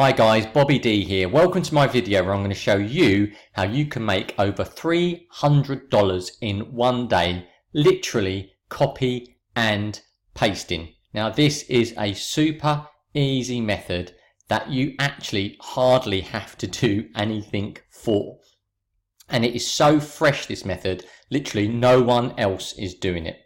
Hi guys, Bobby D here. Welcome to my video where I'm going to show you how you can make over $300 in one day, literally copy and pasting. Now this is a super easy method that you actually hardly have to do anything for. And it is so fresh, this method, literally no one else is doing it.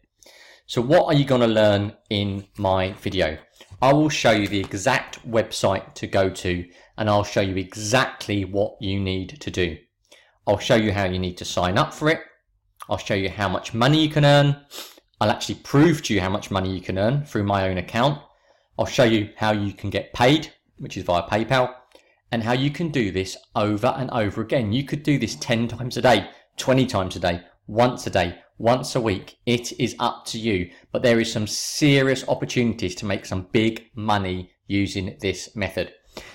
So what are you going to learn in my video? I will show you the exact website to go to, and I'll show you exactly what you need to do. I'll show you how you need to sign up for it. I'll show you how much money you can earn. I'll actually prove to you how much money you can earn through my own account. I'll show you how you can get paid, which is via PayPal, and how you can do this over and over again. You could do this 10 times a day, 20 times a day, once a day, once a week. It is up to you, but there is some serious opportunities to make some big money using this method.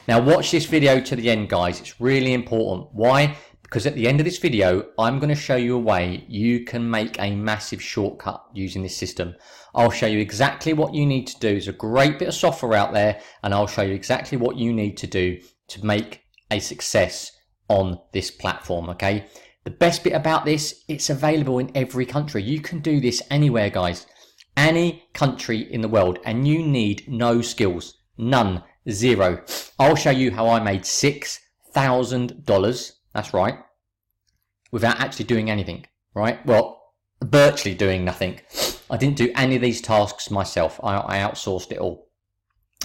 Now watch this video to the end, guys. It's really important. Why? Because at the end of this video, I'm going to show you a way you can make a massive shortcut using this system. I'll show you exactly what you need to do. There's a great bit of software out there, and I'll show you exactly what you need to do to make a success on this platform, okay? The best bit about this, it's available in every country. You can do this anywhere, guys. Any country in the world, and you need no skills. None. Zero. I'll show you how I made $6,000. That's right. Without actually doing anything, right? Well, virtually doing nothing. I didn't do any of these tasks myself. I outsourced it all.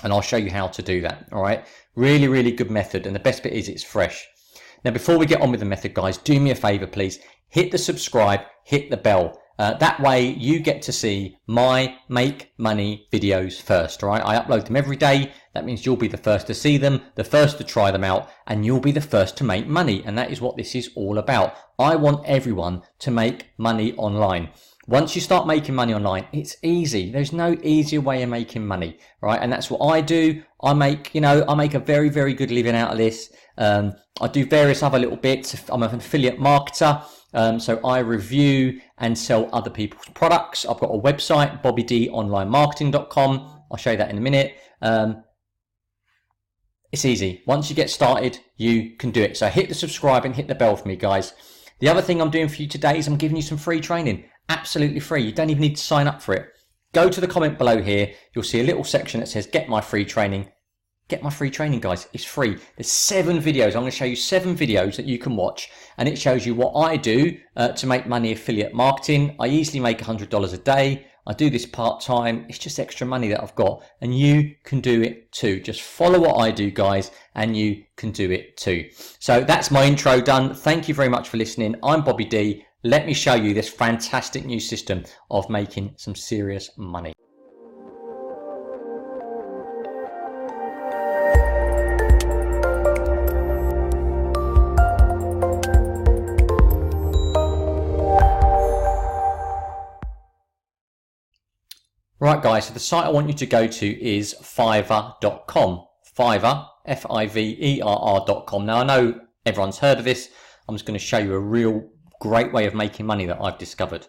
And I'll show you how to do that, all right? Really, really good method. And the best bit is it's fresh. Now, before we get on with the method, guys, do me a favor, please. Hit the subscribe, hit the bell. That way you get to see my make money videos first, all right? I upload them every day. That means you'll be the first to see them, the first to try them out, and you'll be the first to make money. And that is what this is all about. I want everyone to make money online. Once you start making money online, it's easy. There's no easier way of making money, right? And that's what I do. I make a very, very good living out of this. I do various other little bits. I'm an affiliate marketer. So I review and sell other people's products. I've got a website, bobbydonlinemarketing.com. I'll show you that in a minute. It's easy. Once you get started, you can do it. So hit the subscribe and hit the bell for me, guys. The other thing I'm doing for you today is I'm giving you some free training. Absolutely free. You don't even need to sign up for it. Go to the comment below here. You'll see a little section that says get my free training. Get my free training, guys. It's free. There's 7 videos. I'm going to show you 7 videos that you can watch, and it shows you what I do to make money affiliate marketing. I easily make $100 a day. I do this part-time. It's just extra money that I've got, and you can do it too. Just follow what I do, guys, and you can do it too. So that's my intro done. Thank you very much for listening. I'm Bobby D. Let me show you this fantastic new system of making some serious money. Right, guys, so the site I want you to go to is Fiverr.com. Fiverr, Fiverr.com. Now, I know everyone's heard of this. I'm just going to show you a real great way of making money that I've discovered.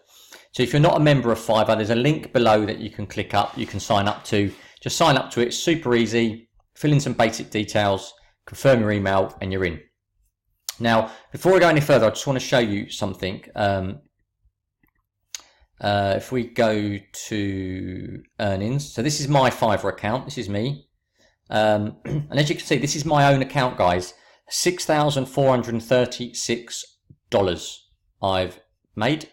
So if you're not a member of Fiverr, there's a link below that you can click up. You can sign up to. Just sign up to it. Super easy. Fill in some basic details. Confirm your email, and you're in. Now, before we go any further, I just want to show you something. If we go to earnings, so this is my Fiverr account. This is me. And as you can see, this is my own account, guys. $6,436 I've made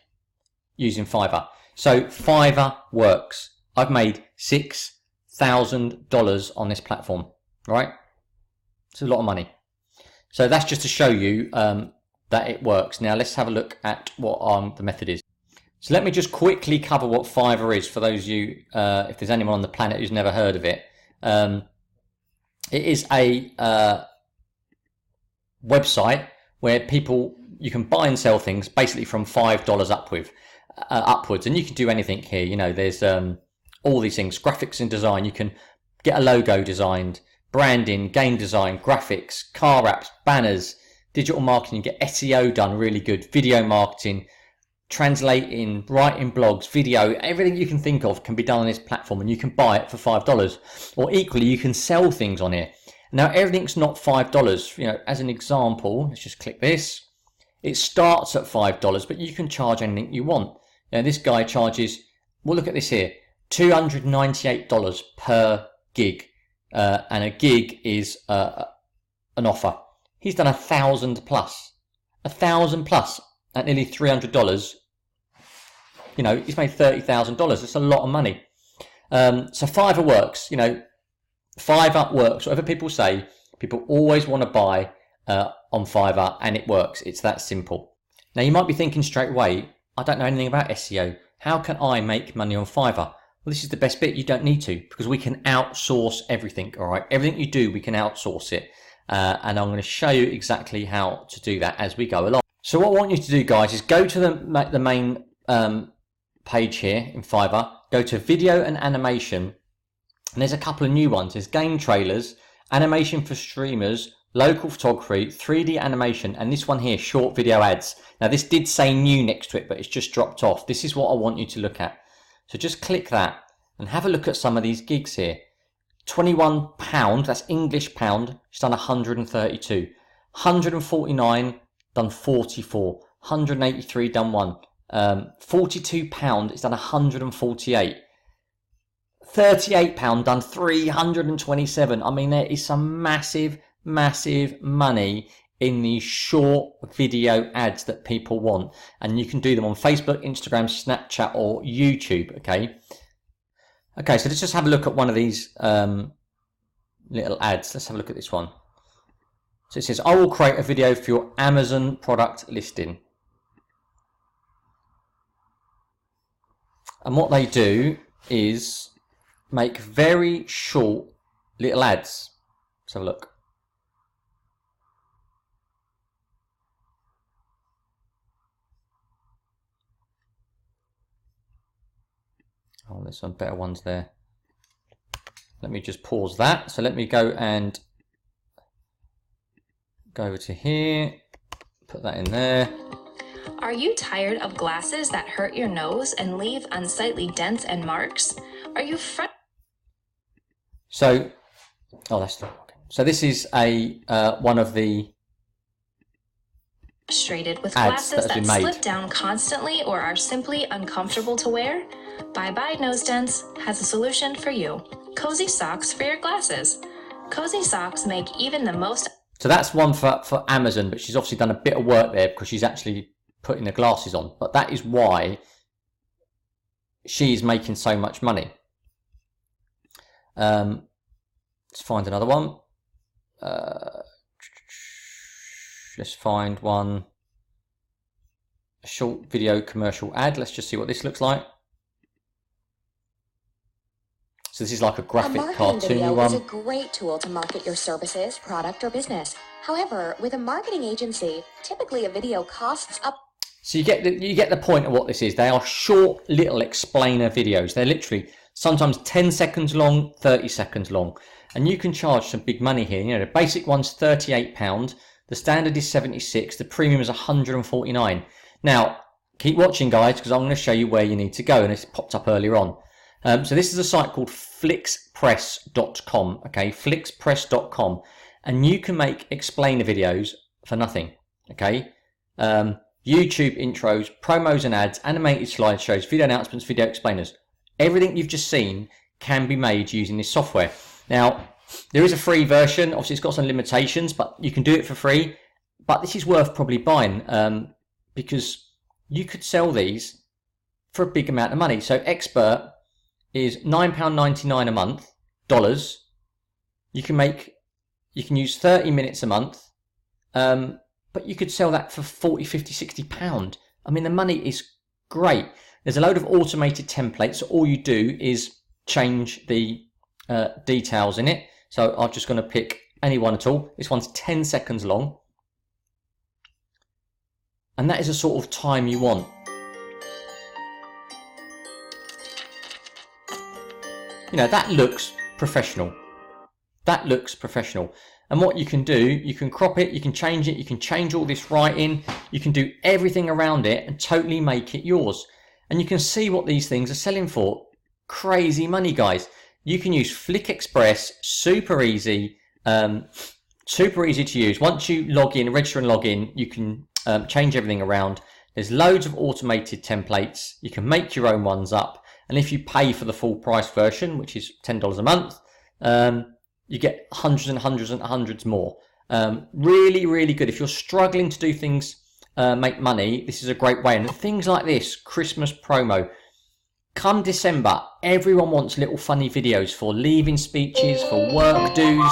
using Fiverr. So Fiverr works. I've made $6,000 on this platform, right? It's a lot of money. So that's just to show you that it works. Now let's have a look at what the method is. So let me just quickly cover what Fiverr is for those of you, if there's anyone on the planet who's never heard of it. It is a website where you can buy and sell things basically from $5 upwards, and you can do anything here. You know, there's all these things: graphics and design. You can get a logo designed, branding, game design, graphics, car apps, banners, digital marketing. You get SEO done really good, video marketing, translating, writing blogs, video, everything you can think of can be done on this platform, and you can buy it for $5. Or equally, you can sell things on here. Now everything's not $5. You know, as an example, let's just click this. It starts at $5, but you can charge anything you want. Now this guy charges, well, look at this here, $298 per gig, and a gig is an offer. He's done 1,000 plus, 1,000 plus at nearly $300. You know, he's made $30,000. That's a lot of money. So Fiverr works. You know, Fiverr works. Whatever people say, people always want to buy on Fiverr, and it works. It's that simple. Now you might be thinking straight away, I don't know anything about SEO. How can I make money on Fiverr? Well, this is the best bit. You don't need to, because we can outsource everything. All right, everything you do, we can outsource it, and I'm going to show you exactly how to do that as we go along. So what I want you to do, guys, is go to the main page here in Fiverr. Go to video and animation, and there's a couple of new ones. There's game trailers, animation for streamers, local photography, 3D animation, and this one here, short video ads. Now this did say new next to it, but it's just dropped off. This is what I want you to look at. So just click that and have a look at some of these gigs here. £21, that's English pound, it's done 132. 149, done 44. 183, done 1. £42, it's done 148. £38, done 327. I mean, there is some massive money in these short video ads that people want, and you can do them on Facebook, Instagram, Snapchat, or YouTube. Okay, so let's just have a look at one of these little ads. Let's have a look at this one. So it says, I will create a video for your Amazon product listing. And what they do is make very short little ads. Let's have a look. Oh, there's some better ones there. Let me just pause that. So let me go and go over to here, put that in there. Are you tired of glasses that hurt your nose and leave unsightly dents and marks? Are you So, oh, that's not. So this is a one of the frustrated with glasses that slip down constantly or are simply uncomfortable to wear? Bye Bye Nose Dents has a solution for you. Cozy socks for your glasses. Cozy socks make even the most... So that's one for Amazon, but she's obviously done a bit of work there because she's actually putting the glasses on. But that is why she's making so much money. Let's find another one. Let's find one. A short video commercial ad. Let's just see what this looks like. So this is like a graphic cartoony one. Is a great tool to market your services, product, or business. However, with a marketing agency, typically a video costs up. So you get the point of what this is. They are short little explainer videos. They're literally sometimes 10 seconds long, 30 seconds long. And you can charge some big money here. You know, the basic one's £38. The standard is 76. The premium is 149. Now, keep watching, guys, because I'm going to show you where you need to go. And it's popped up earlier on. So this is a site called flixpress.com. Okay, flixpress.com. And you can make explainer videos for nothing. Okay. YouTube intros, promos and ads, animated slideshows, video announcements, video explainers. Everything you've just seen can be made using this software. Now, there is a free version. Obviously, it's got some limitations, but you can do it for free. But this is worth probably buying because you could sell these for a big amount of money. So Expert is £9.99 a month, dollars. You can use 30 minutes a month. But you could sell that for 40, 50, 60 pound. I mean, the money is great. There's a load of automated templates. So all you do is change the details in it. So I'm just going to pick any one at all. This one's 10 seconds long. And that is the sort of time you want. You know, that looks professional. That looks professional. And what you can do, you can crop it, you can change it, you can change all this writing, you can do everything around it and totally make it yours. And you can see what these things are selling for. Crazy money, guys. You can use Flick Express, super easy, Super easy to use. Once you log in, register and log in, you can change everything around. There's loads of automated templates. You can make your own ones up. And if you pay for the full price version, which is $10 a month, you get hundreds and hundreds and hundreds more. Really, really good. If you're struggling to do things, make money, this is a great way. And things like this, Christmas promo. Come December, everyone wants little funny videos for leaving speeches, for work dues.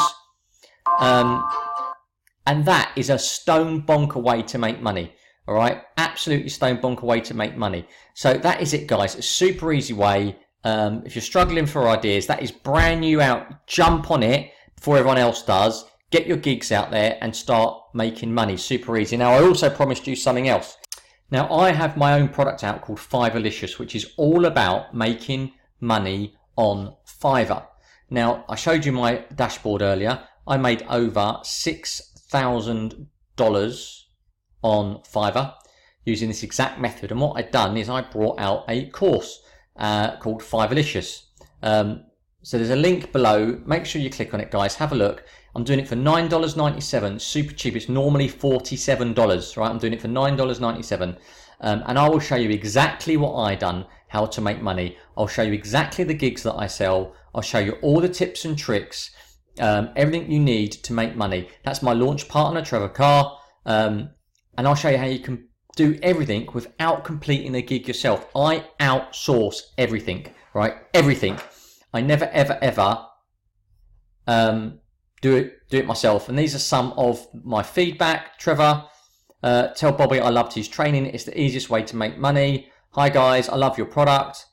And that is a stone bonker way to make money. All right, absolutely stone bonker way to make money. So that is it, guys. A super easy way. If you're struggling for ideas, that is brand new out. Jump on it before everyone else does. Get your gigs out there and start making money. Super easy. Now, I also promised you something else. Now, I have my own product out called Fiverrlicious, which is all about making money on Fiverr. Now, I showed you my dashboard earlier. I made over $6,000 on Fiverr using this exact method. And what I've done is I brought out a course called Fiverrlicious. So there's a link below. Make sure you click on it, guys. Have a look. I'm doing it for $9.97, super cheap. It's normally $47, right? I'm doing it for $9.97. And I will show you exactly what I done, how to make money. I'll show you exactly the gigs that I sell. I'll show you all the tips and tricks, everything you need to make money. That's my launch partner, Trevor Carr. And I'll show you how you can do everything without completing the gig yourself. I outsource everything, right? Everything. I never, ever, ever do it myself. And these are some of my feedback. Trevor, tell Bobby I loved his training. It's the easiest way to make money. Hi guys, I love your product.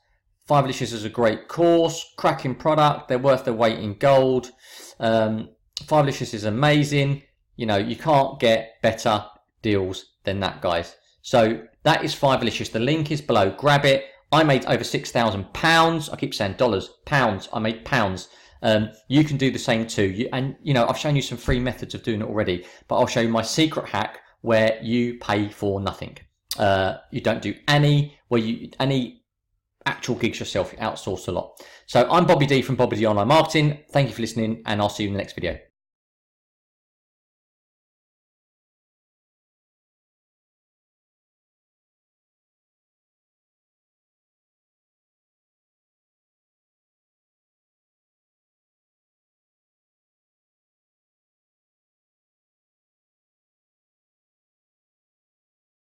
Fiverrlicious is a great course, cracking product. They're worth their weight in gold. Fiverrlicious is amazing. You know, you can't get better deals than that, guys. So that is Fiverrlicious. The link is below. Grab it. I made over £6,000. I keep saying dollars, pounds. I made pounds. You can do the same too. I've shown you some free methods of doing it already, but I'll show you my secret hack where you pay for nothing. You don't do any actual gigs yourself. You outsource a lot. So I'm Bobby D from Bobby D Online Marketing. Thank you for listening, and I'll see you in the next video.